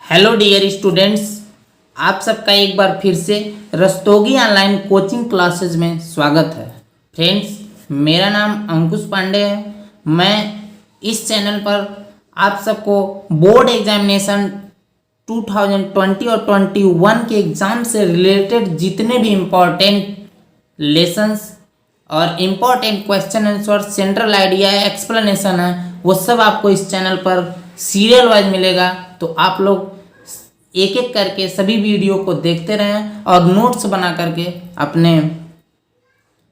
Hello dear students, आप सबका एक बार फिर से रस्तोगी ऑनलाइन कोचिंग क्लासेज में स्वागत है। फ्रेंड्स, मेरा नाम अंकुश पांडे है। मैं इस चैनल पर आप सबको बोर्ड एग्जामिनेशन 2020 और 21 के एग्ज़ाम से रिलेटेड जितने भी इम्पोर्टेंट लेसन्स और important question answer, central idea, explanation है, वो सब आपको इस चैनल पर सीरियल वाइज मिलेगा। तो आप लोग एक एक करके सभी वीडियो को देखते रहें और नोट्स बना करके अपने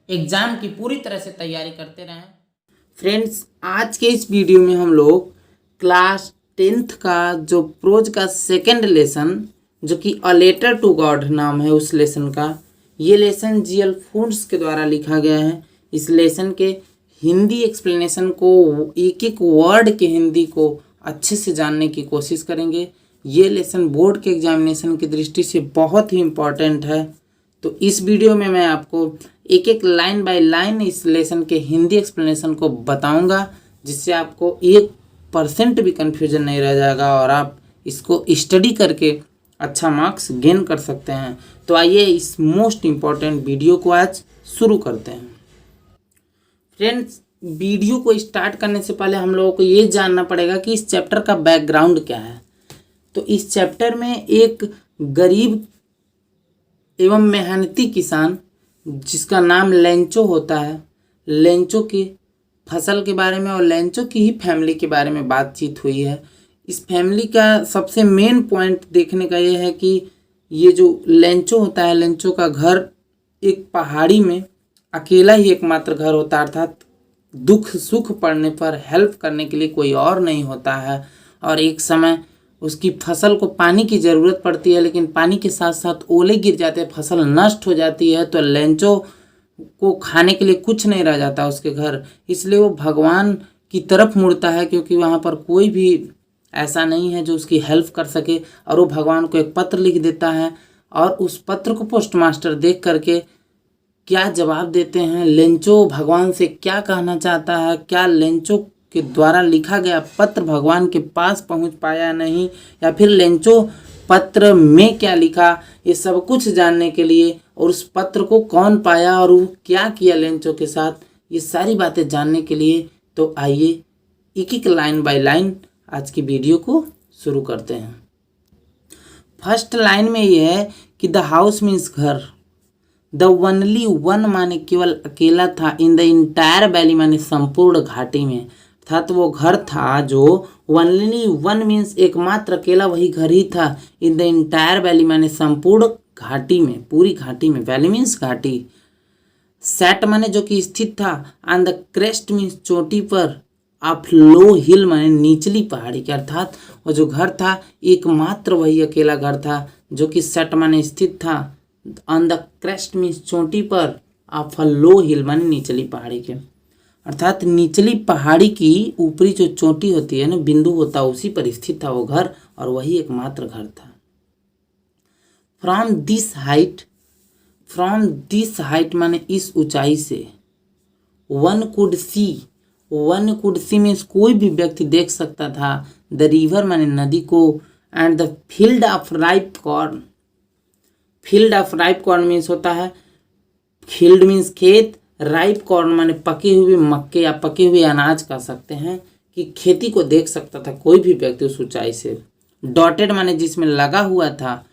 एग्ज़ाम की पूरी तरह से तैयारी करते रहें। फ्रेंड्स, आज के इस वीडियो में हम लोग क्लास 10th का जो प्रोज का सेकंड लेसन, जो कि अ लेटर टू गॉड नाम है उस लेसन का, ये लेसन जीएल फूड्स के द्वारा लिखा गया है। इस लेसन के हिंदी एक्सप्लेनेशन को, एक एक वर्ड के हिंदी को अच्छे से जानने की कोशिश करेंगे। ये लेसन बोर्ड के एग्जामिनेशन की दृष्टि से बहुत ही इम्पॉर्टेंट है। तो इस वीडियो में मैं आपको एक एक लाइन बाय लाइन इस लेसन के हिंदी एक्सप्लेनेशन को बताऊंगा, जिससे आपको 1% भी कन्फ्यूजन नहीं रह जाएगा और आप इसको स्टडी करके अच्छा मार्क्स गेन कर सकते हैं। तो आइए इस मोस्ट इम्पॉर्टेंट वीडियो को आज शुरू करते हैं। फ्रेंड्स, वीडियो को स्टार्ट करने से पहले हम लोगों को ये जानना पड़ेगा कि इस चैप्टर का बैकग्राउंड क्या है। तो इस चैप्टर में एक गरीब एवं मेहनती किसान जिसका नाम लेंचो होता है, लेंचो की फसल के बारे में और लेंचो की ही फैमिली के बारे में बातचीत हुई है। इस फैमिली का सबसे मेन पॉइंट देखने का ये है कि ये जो लेंचो होता है, लेंचो का घर एक पहाड़ी में अकेला ही एकमात्र घर होता है, अर्थात दुख सुख पड़ने पर हेल्प करने के लिए कोई और नहीं होता है। और एक समय उसकी फसल को पानी की ज़रूरत पड़ती है, लेकिन पानी के साथ साथ ओले गिर जाते हैं, फसल नष्ट हो जाती है। तो लेंचो को खाने के लिए कुछ नहीं रह जाता उसके घर, इसलिए वो भगवान की तरफ मुड़ता है, क्योंकि वहाँ पर कोई भी ऐसा नहीं है जो उसकी हेल्प कर सके। और वो भगवान को एक पत्र लिख देता है और उस पत्र को पोस्टमास्टर देख करके क्या जवाब देते हैं, लेंचो भगवान से क्या कहना चाहता है, क्या लेंचो के द्वारा लिखा गया पत्र भगवान के पास पहुंच पाया नहीं, या फिर लेंचो पत्र में क्या लिखा, ये सब कुछ जानने के लिए, और उस पत्र को कौन पाया और वो क्या किया लेंचो के साथ, ये सारी बातें जानने के लिए तो आइए एक एक लाइन बाय लाइन आज की वीडियो को शुरू करते हैं। फर्स्ट लाइन में ये है कि द हाउस मीन्स घर, द ओनली वन माने केवल अकेला था, इन द इंटायर वैली माने संपूर्ण घाटी में, अर्थात वो घर था जो ओनली वन मीन्स एकमात्र अकेला वही घर ही था, इन द इंटायर वैली माने संपूर्ण घाटी में, पूरी घाटी में, वैली मीन्स घाटी। सेट माने जो कि स्थित था, ऑन द क्रेस्ट मीन्स चोटी पर, ऑफ लो हिल माने निचली पहाड़ी के, अर्थात वो जो घर था एकमात्र वही अकेला घर था जो कि सेट माने स्थित था, ऑन द क्रेस्ट मीन्स चोटी पर, ऑफ लो हिल माने निचली पहाड़ी के, अर्थात निचली पहाड़ी की ऊपरी जो चोटी होती है ना, बिंदु होता है, उसी पर स्थित था वो घर और वही एकमात्र घर था। फ्रॉम दिस हाइट माने इस ऊंचाई से, वन कुड सी मीन्स कोई भी व्यक्ति देख सकता था, द रिवर माने नदी को, and the field of ripe corn, field of ripe corn means होता है, फील्ड मीन्स खेत, राइप कॉर्न माने पके हुए मक्के या पके हुए अनाज कह सकते हैं, कि खेती को देख सकता था कोई भी व्यक्ति उस ऊंचाई से। डॉटेड माने जिसमें लगा हुआ था,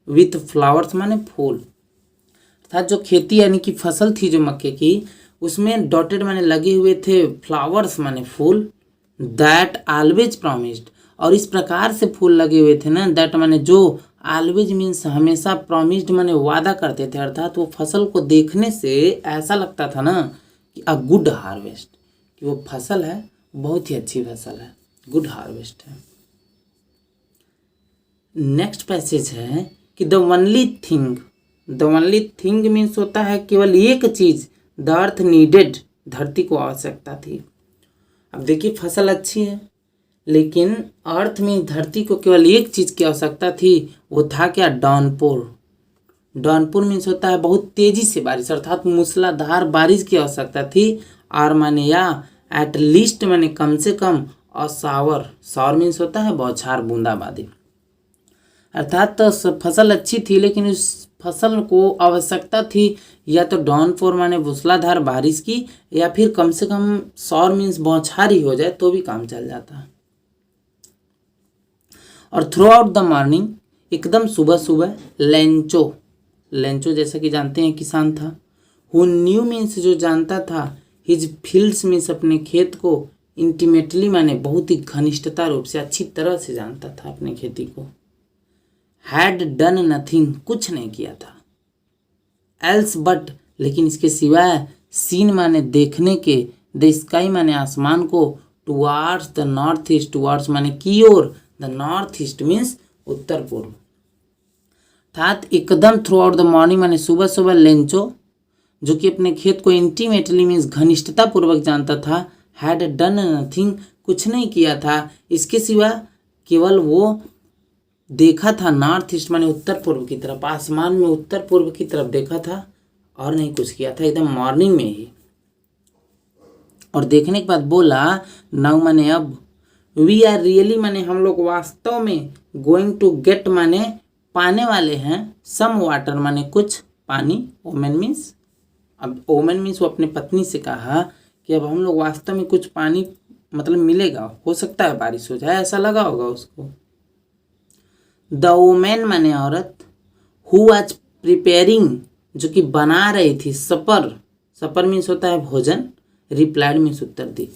विथ फ्लावर्स माने फूल, अर्थात जो खेती यानी कि फसल थी जो मक्के की, उसमें डॉटेड माने लगे हुए थे, फ्लावर्स माने फूल, दैट ऑलवेज प्रॉमिस्ड, और इस प्रकार से फूल लगे हुए थे ना, दैट माने जो, ऑलवेज मीन्स हमेशा, प्रॉमिस्ड माने वादा करते थे, अर्थात वो फसल को देखने से ऐसा लगता था ना कि अ गुड हार्वेस्ट, कि वो फसल है बहुत ही अच्छी फसल है, गुड हार्वेस्ट है। नेक्स्ट पैसेज है कि द ओनली थिंग मीन्स होता है केवल एक चीज, द अर्थ नीडेड, धरती को आवश्यकता थी। अब देखिए फसल अच्छी है, लेकिन अर्थ में धरती को केवल एक चीज़ की आवश्यकता थी, वो था क्या, डाउनपुर मीन्स होता है बहुत तेजी से बारिश, अर्थात मूसलाधार बारिश की आवश्यकता थी। आर माने या, एट लीस्ट माने कम से कम, और शावर मीन्स होता है बौछार, बूंदाबांदी। अर्थात तो फसल अच्छी थी, लेकिन उस फसल को आवश्यकता थी या तो डाउनफॉर माने मूसलाधार बारिश की, या फिर कम से कम सौर मीन्स बौछार ही हो जाए तो भी काम चल जाता। और थ्रू आउट द मॉर्निंग, एकदम सुबह सुबह, लेंचो, लेंचो जैसा कि जानते हैं किसान था। हु न्यू मीन्स जो जानता था, हिज फील्ड्स मीन्स अपने खेत को, इंटीमेटली माने बहुत ही घनिष्ठता रूप से, अच्छी तरह से जानता था अपने खेती को। हैड डन नथिंग, कुछ नहीं किया था। एल्स बट, लेकिन इसके सिवाय, सीन माने देखने के, द स्काई माने आसमान को, towards the north east, towards माने की ओर, द नॉर्थ ईस्ट मीन्स उत्तर पूर्व। अर्थात एकदम थ्रू आउट द मॉर्निंग माने सुबह सुबह लेंचो, जो कि अपने खेत को इंटीमेटली मीन्स घनिष्ठता पूर्वक जानता था, हैड डन नथिंग, कुछ नहीं किया था, इसके सिवा केवल वो देखा था नॉर्थ ईस्ट माने उत्तर पूर्व की तरफ, आसमान में उत्तर पूर्व की तरफ देखा था और नहीं कुछ किया था, एकदम मॉर्निंग में ही। और देखने के बाद बोला, नाउ माने अब, वी आर रियली माने हम लोग वास्तव में, गोइंग टू गेट माने पाने वाले हैं, सम वाटर माने कुछ पानी, ओमेन मीन्स, अब ओमेन मीन्स वो अपने पत्नी से कहा कि अब हम लोग वास्तव में कुछ पानी मतलब मिलेगा, हो सकता है बारिश हो जाए, ऐसा लगा होगा उसको। द वोमेन माने औरत, हु वाज प्रिपेयरिंग, जो कि बना रही थी, सपर, सपर मीन्स होता है भोजन, रिप्लाइड मीन्स उत्तर दी,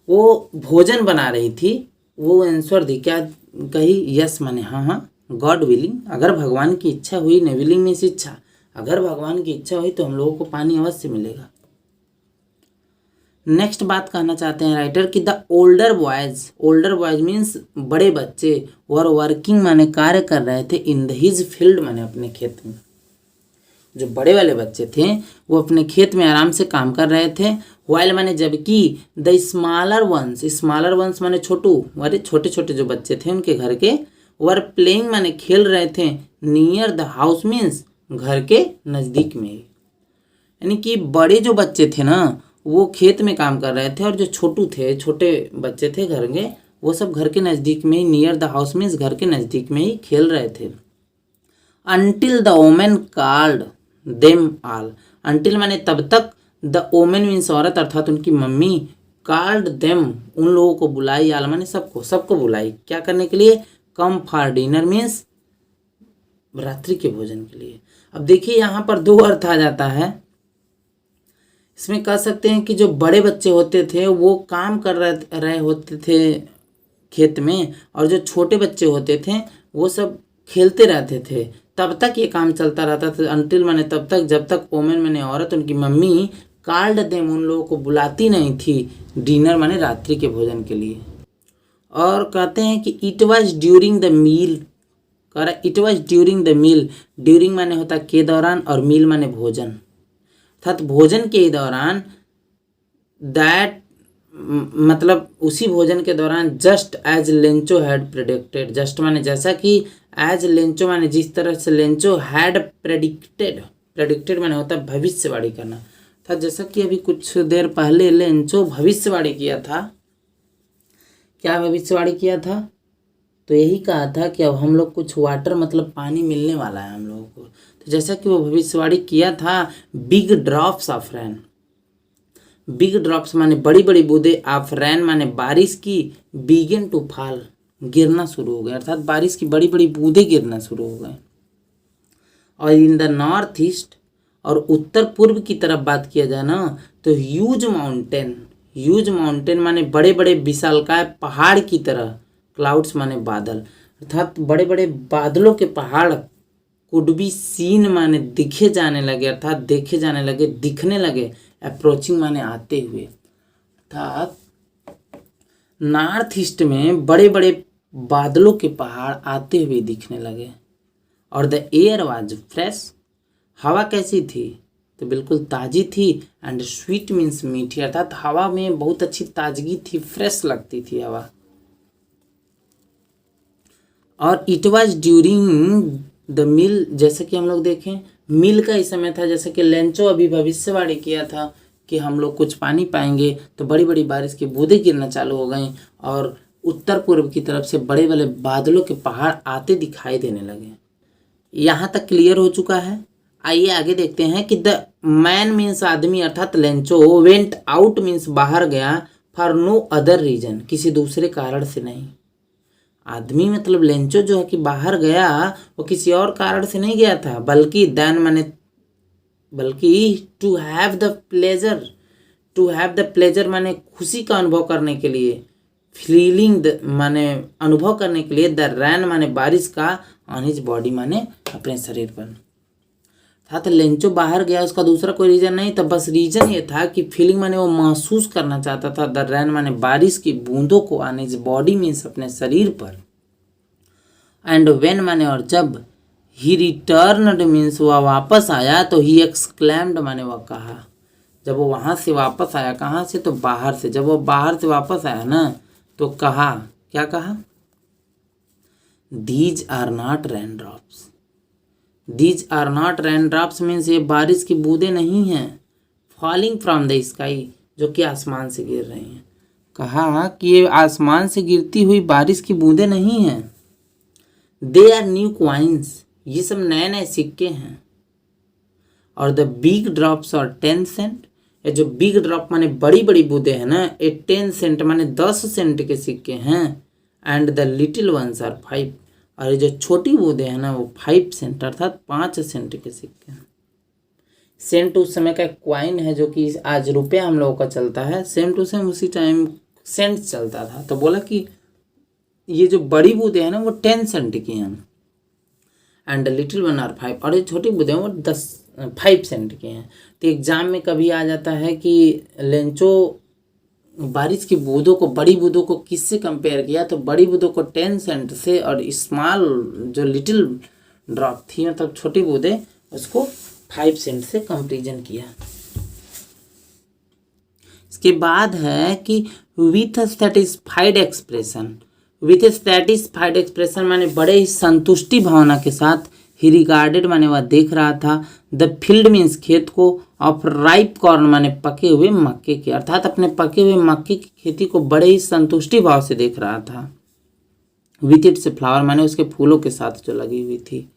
वो भोजन बना रही थी, वो आंसर दी, क्या कही, यस माने हाँ हाँ, गॉड विलिंग, अगर भगवान की इच्छा हुई, ने विलिंग मीन्स इच्छा, अगर भगवान की इच्छा हुई तो हम लोगों को पानी अवश्य मिलेगा। नेक्स्ट बात कहना चाहते हैं राइटर कि द ओल्डर बॉयज मीन्स बड़े बच्चे, वर वर्किंग माने कार्य कर रहे थे, इन द हिज फील्ड माने अपने खेत में। जो बड़े वाले बच्चे थे वो अपने खेत में आराम से काम कर रहे थे, वाइल माने जबकि, द स्मॉलर वंस माने छोटू, अरे छोटे छोटे जो बच्चे थे उनके घर के, वर प्लेइंग माने खेल रहे थे, नियर द हाउस मीन्स घर के नज़दीक में, यानी कि बड़े जो बच्चे थे ना वो खेत में काम कर रहे थे, और जो छोटे बच्चे थे घर के, वो सब घर के नज़दीक में ही, नियर द हाउस मीन्स घर के नज़दीक में ही खेल रहे थे। Until the woman called them all, until माने तब तक, द ओमेन मीन्स औरत अर्थात उनकी मम्मी, कॉल्ड देम उन लोगों को बुलाई, आल माने सबको बुलाई, क्या करने के लिए, कम फॉर डिनर मीन्स रात्रि के भोजन के लिए। अब देखिए यहाँ पर दो अर्थ आ जाता है, इसमें कह सकते हैं कि जो बड़े बच्चे होते थे वो काम कर रहे होते थे खेत में, और जो छोटे बच्चे होते थे वो सब खेलते रहते थे, तब तक ये काम चलता रहता था। अनटिल माने तब तक, जब तक ओमेन माने औरत, उनकी मम्मी, कॉल्ड देम उन लोगों को बुलाती नहीं थी, डिनर माने रात्रि के भोजन के लिए। और कहते हैं कि it was during the meal, it was during the meal, during माने होता के दौरान, और मील माने भोजन, अर्थात भोजन के दौरान, दैट मतलब उसी भोजन के दौरान, just as Lencho had predicted, just माने जैसा कि, एज लेंचो माने जिस तरह से लेंचो हैड प्रेडिक्टेड माने होता है भविष्यवाणी करना था, जैसा कि अभी कुछ देर पहले लेंचो भविष्यवाणी किया था। क्या भविष्यवाणी किया था, तो यही कहा था कि अब हम लोग कुछ वाटर मतलब पानी मिलने वाला है हम लोगों को। तो जैसा कि वो भविष्यवाणी किया था, big drops of rain, big drops माने बड़ी बड़ी बूंदे, ऑफ रैन माने बारिश की, बिगिन टू फॉल गिरना शुरू हो गए, अर्थात बारिश की बड़ी बड़ी बूंदे गिरना शुरू हो गए। और इन द नॉर्थ ईस्ट, और उत्तर पूर्व की तरफ बात किया जाए ना, तो ह्यूज माउंटेन माने बड़े बड़े विशालकाय पहाड़ की तरह, क्लाउड्स माने बादल, अर्थात बड़े बड़े बादलों के पहाड़, कुड बी सीन माने दिखे जाने लगे, अर्थात देखे जाने लगे, दिखने लगे, अप्रोचिंग माने आते हुए, अर्थात नॉर्थ ईस्ट में बड़े बड़े बादलों के पहाड़ आते हुए दिखने लगे। और द एयर वाज फ्रेश, हवा कैसी थी, तो बिल्कुल ताज़ी थी, एंड स्वीट मीन्स मीठी, अर्थात हवा में बहुत अच्छी ताजगी थी, फ्रेश लगती थी हवा। और it was during the meal, जैसे कि हम लोग देखें मील का ही समय था, जैसे कि लेंचो अभी भविष्यवाणी किया था कि हम लोग कुछ पानी पाएंगे, तो बड़ी बड़ी बारिश की बूंदें गिरना चालू हो गई, और उत्तर पूर्व की तरफ से बड़े बड़े बादलों के पहाड़ आते दिखाई देने लगे। यहाँ तक क्लियर हो चुका है। आइए आगे देखते हैं कि द मैन मीन्स आदमी अर्थात लेंचो वेंट आउट मीन्स बाहर गया फॉर नो अदर रीजन किसी दूसरे कारण से नहीं। आदमी मतलब लेंचो जो है कि बाहर गया वो किसी और कारण से नहीं गया था, बल्कि टू हैव द प्लेजर माने खुशी का अनुभव करने के लिए, फीलिंग माने अनुभव करने के लिए, द रैन माने बारिश का, ऑन हिज बॉडी माने अपने शरीर पर था। तो लेंचो बाहर गया उसका दूसरा कोई रीजन नहीं था, बस रीजन ये था कि फीलिंग माने वो महसूस करना चाहता था द रैन माने बारिश की बूंदों को, ऑन हिज बॉडी मीन्स अपने शरीर पर, एंड वेन माने और जब, ही रिटर्नड मीन्स वह वापस आया, तो ही एक्सक्लेम्ड माने वह कहा। जब वो वहाँ से वापस आया, कहाँ से, तो बाहर से, जब वो बाहर से वापस आया ना तो कहा, क्या कहा, these are not rain drops. These are not rain drops means ये बारिश की बूंदें नहीं हैं, फॉलिंग फ्रॉम द स्काई जो कि आसमान से गिर रही हैं। कहा कि ये आसमान से गिरती हुई बारिश की बूंदें नहीं हैं, दे आर न्यू क्वाइंस, ये सब नए नए सिक्के हैं। और द बिग ड्रॉप्स और 10 सेंट, ये जो बिग ड्रॉप माने बड़ी बड़ी बूंदें हैं ना, ये 10 सेंट माने 10 सेंट के सिक्के हैं, and the little ones are 5, और ये जो छोटी बूंदें हैं ना वो 5 सेंट अर्थात 5 सेंट के सिक्के हैं। सेंट उस समय का क्वाइन है जो कि आज रुपया हम लोगों का चलता है, सेम टू सेम उसी टाइम सेंट चलता था। तो बोला कि ये जो बड़ी बूंदें हैं ना वो 10 सेंट की हैं, एंड लिटिल वन आर 5, और ये छोटी बूंदें वो 5 सेंट की हैं। तो एग्जाम में कभी आ जाता है कि लेंचो बारिश की बूंदों को, बड़ी बूंदों को किससे कंपेयर किया, तो बड़ी बूंदों को 10 सेंट से, और स्मॉल जो लिटिल ड्रॉप थी मतलब छोटी बूंदें उसको 5 सेंट से कंपेरिजन किया। इसके बाद है कि with satisfied expression, with satisfied expression माने बड़े ही संतुष्टि भावना के साथ, ही रिगार्डेड माने वह देख रहा था, द फील्ड मीन्स खेत को, ऑफ राइप कॉर्न माने पके हुए मक्के के, अर्थात अपने पके हुए मक्के की खेती को बड़े ही संतुष्टि भाव से देख रहा था। विथ इट्स फ्लावर माने उसके फूलों के साथ जो लगी हुई थी,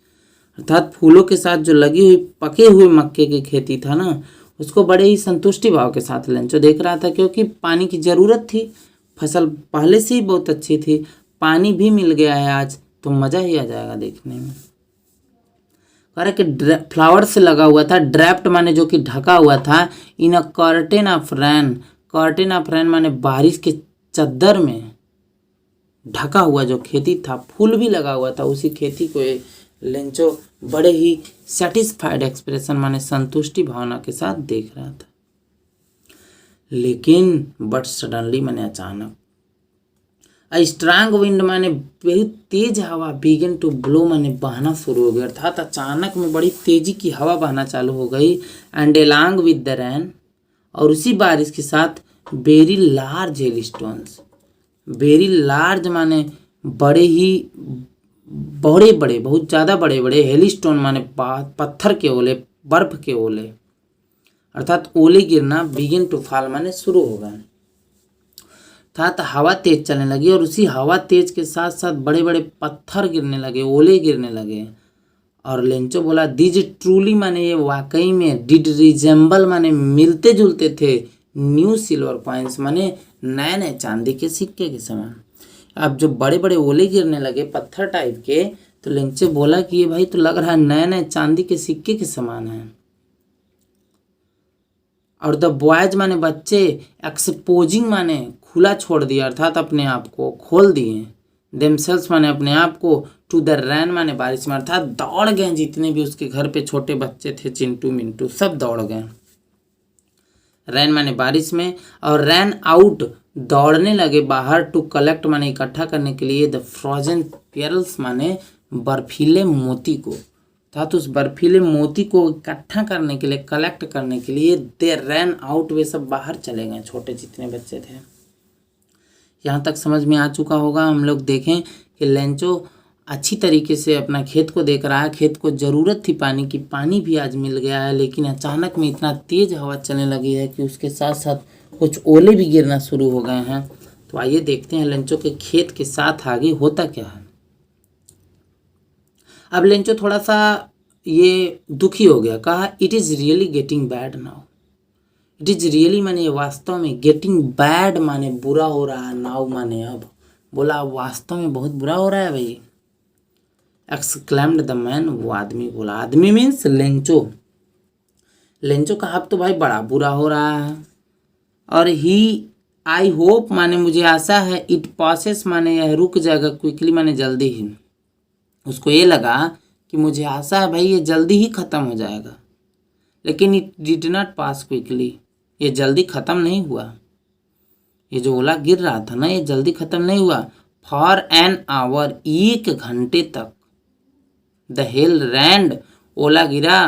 अर्थात फूलों के साथ जो लगी हुई पके हुए मक्के की खेती था ना उसको बड़े ही संतुष्टि भाव के साथ लेंचो देख रहा था, क्योंकि पानी की ज़रूरत थी, फसल पहले से ही बहुत अच्छी थी, पानी भी मिल गया है आज तो मज़ा ही आ जाएगा देखने में। कह रहा कि फ्लावर से लगा हुआ था, ड्रैप्ड माने जो कि ढका हुआ था, in a curtain of rain, curtain of rain माने बारिश के चद्दर में ढका हुआ जो खेती था, फूल भी लगा हुआ था, उसी खेती को लेंचो बड़े ही सेटिस्फाइड एक्सप्रेशन माने संतुष्टि भावना के साथ देख रहा था। लेकिन बट सडनली माने अचानक, स्ट्रांग विंड माने बहुत तेज हवा, बिगन टू ब्लो माने बहना शुरू हो गया, अर्थात अचानक में बड़ी तेजी की हवा बहना चालू हो गई, and along with the rain, और उसी बारिश के साथ very large hail stones, very large माने बड़े ही बड़े बड़े, बहुत ज़्यादा बड़े बड़े, हेल स्टोन माने पत्थर के ओले, बर्फ के ओले, अर्थात ओले गिरना, बिगिन टू फॉल माने शुरू हो गया था। तो हवा तेज चलने लगी, और उसी हवा तेज के साथ साथ बड़े बड़े पत्थर गिरने लगे, ओले गिरने लगे। और लेंचो बोला दिज ट्रूली माने ये वाकई में, डिड रिजेंबल माने मिलते जुलते थे, न्यू सिल्वर कॉइन्स माने नए नए चांदी के सिक्के के समान। अब जो बड़े बड़े ओले गिरने लगे पत्थर टाइप के, तो लेंचो बोला कि ये भाई तो लग रहा है नए नए चांदी के सिक्के के समान है। और द बॉयज माने बच्चे, एक्सपोजिंग माने खुला छोड़ दिया, अर्थात अपने आप को खोल दिए, देमसेल्स माने अपने आप को, टू द रैन माने बारिश में, अर्थात दौड़ गए, जितने भी उसके घर पे छोटे बच्चे थे, चिंटू मिंटू सब दौड़ गए, रैन माने बारिश में, और रैन आउट दौड़ने लगे बाहर, टू कलेक्ट माने इकट्ठा करने के लिए, द फ्रोजन पेरल्स माने बर्फीले मोती को, था तो उस बर्फीले मोती को इकट्ठा करने के लिए, कलेक्ट करने के लिए, दे रैन आउट, वे सब बाहर चले गए, छोटे जितने बच्चे थे। यहाँ तक समझ में आ चुका होगा। हम लोग देखें कि लेंचो अच्छी तरीके से अपना खेत को देख रहा है, खेत को ज़रूरत थी पानी की, पानी भी आज मिल गया है, लेकिन अचानक में इतना तेज़ हवा चलने लगी है कि उसके साथ साथ कुछ ओले भी गिरना शुरू हो गए हैं। तो आइए देखते हैं लेंचो के खेत के साथ आगे होता क्या है। अब लेंचो थोड़ा सा ये दुखी हो गया, कहा it is really getting bad now. It is really माने वास्तव में, गेटिंग बैड माने बुरा हो रहा है, नाउ माने अब, बोला वास्तव में बहुत बुरा हो रहा है भाई। एक्सक्लेम्ड द मैन, वो आदमी बोला, आदमी मीन्स लेंचो। लेंचो का अब तो भाई बड़ा बुरा हो रहा है। और ही आई होप माने मुझे आशा है, इट पासेस माने यह रुक जाएगा, क्विकली माने जल्दी ही। उसको ये लगा कि मुझे आशा है भाई ये जल्दी ही ख़त्म हो जाएगा, लेकिन it did not pass quickly, ये जल्दी ख़त्म नहीं हुआ। ये जो ओला गिर रहा था ना, ये जल्दी ख़त्म नहीं हुआ। फॉर एन आवर, 1 घंटे तक। द हेल रैंड, ओला गिरा।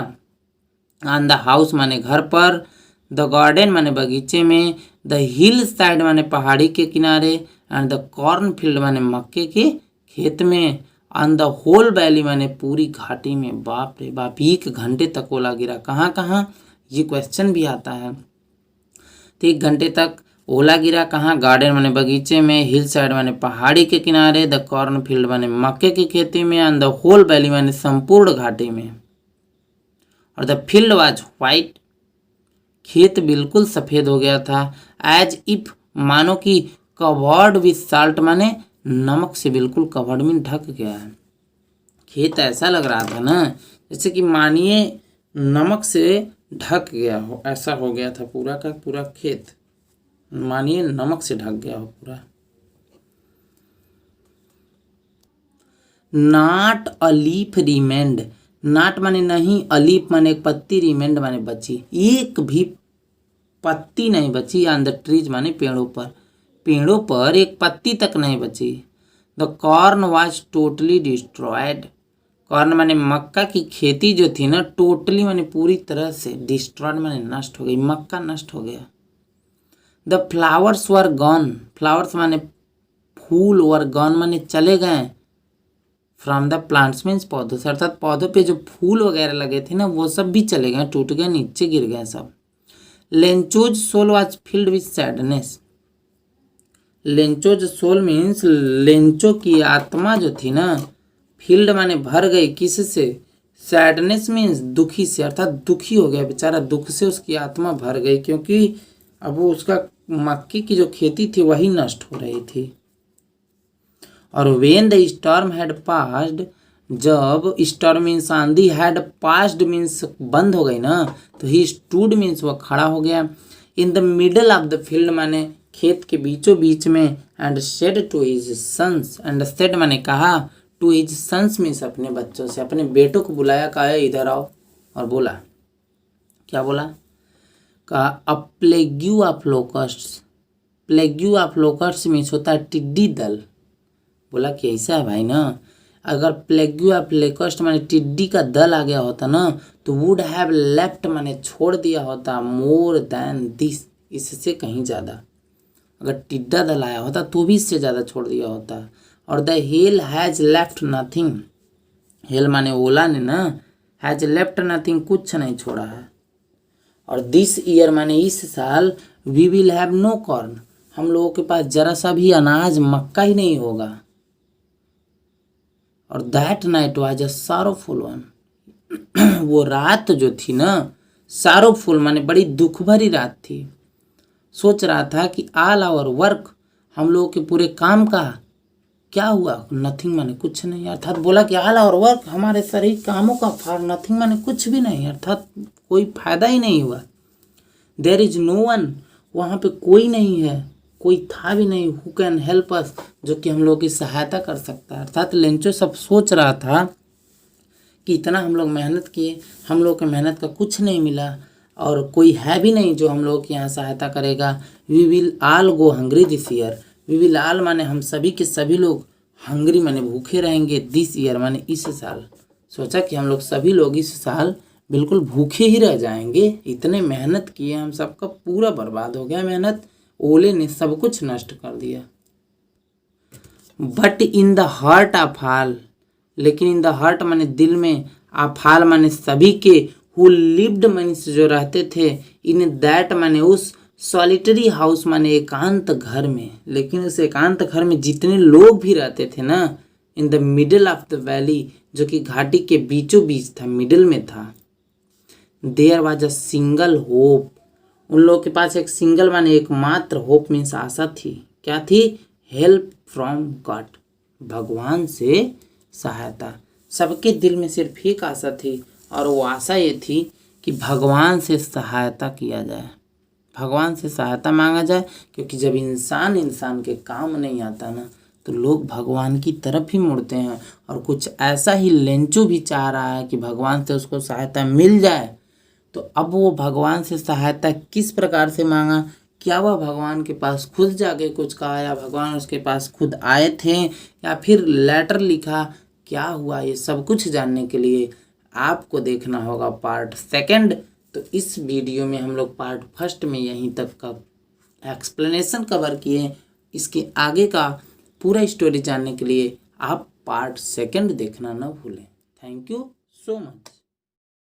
ऑन द हाउस माने घर पर, द गार्डन माने बगीचे में, द हिल साइड माने पहाड़ी के किनारे, एंड द कॉर्न फील्ड माने मक्के के खेत में, ऑन द होल वैली माने पूरी घाटी में। बाप रे बाप, 1 घंटे तक ओला गिरा। कहाँ कहाँ, ये क्वेश्चन भी आता है। तो 1 घंटे तक ओला गिरा कहाँ, गार्डन माने बगीचे में, हिल साइड माने पहाड़ी के किनारे, द कॉर्न फील्ड माने मक्के की खेती में, ऑन द होल वैली माने संपूर्ण घाटी में। और द फील्ड वाज व्हाइट, खेत बिल्कुल सफ़ेद हो गया था। एज इफ, मानो कि कवर्ड विथ साल्ट माने नमक से बिल्कुल कवर्ड में ढक गया है। खेत ऐसा लग रहा था ना जैसे कि मानिए नमक से ढक गया हो, ऐसा हो गया था पूरा का पूरा खेत, मानिए नमक से ढक गया हो पूरा। नाट अ लीफ रिमेंड, नाट माने नहीं, अलीफ माने एक पत्ती, रिमेंड माने बची, एक भी पत्ती नहीं बची। ऑन द ट्रीज माने पेड़ों पर, पेड़ों पर एक पत्ती तक नहीं बची। The corn was totally destroyed, corn माने मक्का की खेती जो थी ना, टोटली माने पूरी तरह से, डिस्ट्रॉयड माने नष्ट हो गई, मक्का नष्ट हो गया। The flowers were gone, flowers माने फूल, वर गॉन माने चले गए, फ्रॉम द प्लांट्स मीन्स पौधों से, अर्थात पौधों पे जो फूल वगैरह लगे थे ना वो सब भी चले गए, टूट गए, नीचे गिर गए सब। Lencho's soul was filled with sadness, Lencho's soul means Lencho की आत्मा जो थी ना, फील्ड माने भर गई, किससे, सैडनेस मीन्स दुखी से, अर्थात दुखी हो गया बेचारा, दुख से उसकी आत्मा भर गई, क्योंकि अब वो उसका मक्के की जो खेती थी वही नष्ट हो रही थी। और when the storm had passed, जब स्टॉर्म मीन्स आंधी, हैड पास्ड मीन्स बंद हो गई ना, तो ही स्टूड मीन्स वह खड़ा हो गया। In the middle of the field माने खेत के बीचों बीच में, and said to his sons, and said माने कहा, टू हिज सन्स मीन्स अपने बच्चों से, अपने बेटों को बुलाया, कहा इधर आओ, और बोला, क्या बोला, कहा अ प्लेग्यू ऑफ लोकस्ट्स, प्लेग्यू ऑफ लोकस्ट्स मीन्स होता है टिड्डी दल। बोला कि ऐसा है भाई ना, अगर प्लेग्यू ऑफ लोकस्ट माने टिड्डी का दल आ गया होता ना, तो वुड हैव लेफ्ट माने छोड़ दिया होता, मोर देन दिस, इससे कहीं ज़्यादा, अगर टिड्डा दल आया होता तो भी इससे ज़्यादा छोड़ दिया होता। और the hell has left nothing, hello माने ओला ने ना, हैज़ लेफ्ट नथिंग कुछ नहीं छोड़ा है। और दिस ईयर माने इस साल, we will have no corn, हम लोगों के पास जरा सा भी अनाज मक्का ही नहीं होगा। और that night was a sorrowful one, वो रात जो थी ना, सारोफुल माने बड़ी दुख भरी रात थी। सोच रहा था कि ऑल आवर वर्क, हम लोगों के पूरे काम का क्या हुआ, नथिंग माने कुछ नहीं, अर्थात बोला कि ऑल आवर वर्क, हमारे सारे कामों का, फॉर नथिंग माने कुछ भी नहीं, अर्थात कोई फायदा ही नहीं हुआ। देयर इज नो वन, वहाँ पे कोई नहीं है, कोई था भी नहीं, हु कैन हेल्प अस, जो कि हम लोग की सहायता कर सकता है। अर्थात लेंचो सब सोच रहा था कि इतना हम लोग मेहनत किए, हम लोग के मेहनत का कुछ नहीं मिला, और कोई है भी नहीं जो हम लोग की यहाँ सहायता करेगा। We will all go hungry this year, we will all माने हम सभी के सभी लोग, हंग्री माने भूखे रहेंगे, दिस ईयर माने इस साल, सोचा कि हम लोग सभी लोग इस साल बिल्कुल भूखे ही रह जाएंगे, इतने मेहनत किए, हम सबका पूरा बर्बाद हो गया मेहनत, ओले ने सब कुछ नष्ट कर दिया। But in the heart of all, लेकिन इन द हार्ट माने दिल में, ऑफ माने सभी के, हु लिव्ड मीन्स जो रहते थे, इन दैट माने उस सॉलिटरी हाउस माने एकांत घर में, लेकिन उस एकांत घर में जितने लोग भी रहते थे ना, इन the middle of the valley, जो कि घाटी के बीचों बीच था, मिडल में था, there was a single hope, उन लोगों के पास एक सिंगल माने एकमात्र होप मीन्स आशा थी। क्या थी? हेल्प फ्रॉम गॉड, भगवान से सहायता। सबके दिल में सिर्फ एक आशा थी, और वो आशा ये थी कि भगवान से सहायता किया जाए, भगवान से सहायता मांगा जाए, क्योंकि जब इंसान इंसान के काम नहीं आता ना, तो लोग भगवान की तरफ ही मुड़ते हैं। और कुछ ऐसा ही लेंचू भी चाह रहा है कि भगवान से उसको सहायता मिल जाए। तो अब वो भगवान से सहायता किस प्रकार से मांगा? क्या वह भगवान के पास खुद जाके कुछ कहा, या भगवान उसके पास खुद आए थे, या फिर लेटर लिखा? क्या हुआ, ये सब कुछ जानने के लिए आपको देखना होगा पार्ट सेकंड। तो इस वीडियो में हम लोग पार्ट फर्स्ट में यहीं तक का एक्सप्लेनेशन कवर किए। इसके आगे का पूरा स्टोरी जानने के लिए आप पार्ट सेकंड देखना ना भूलें। Thank you so much.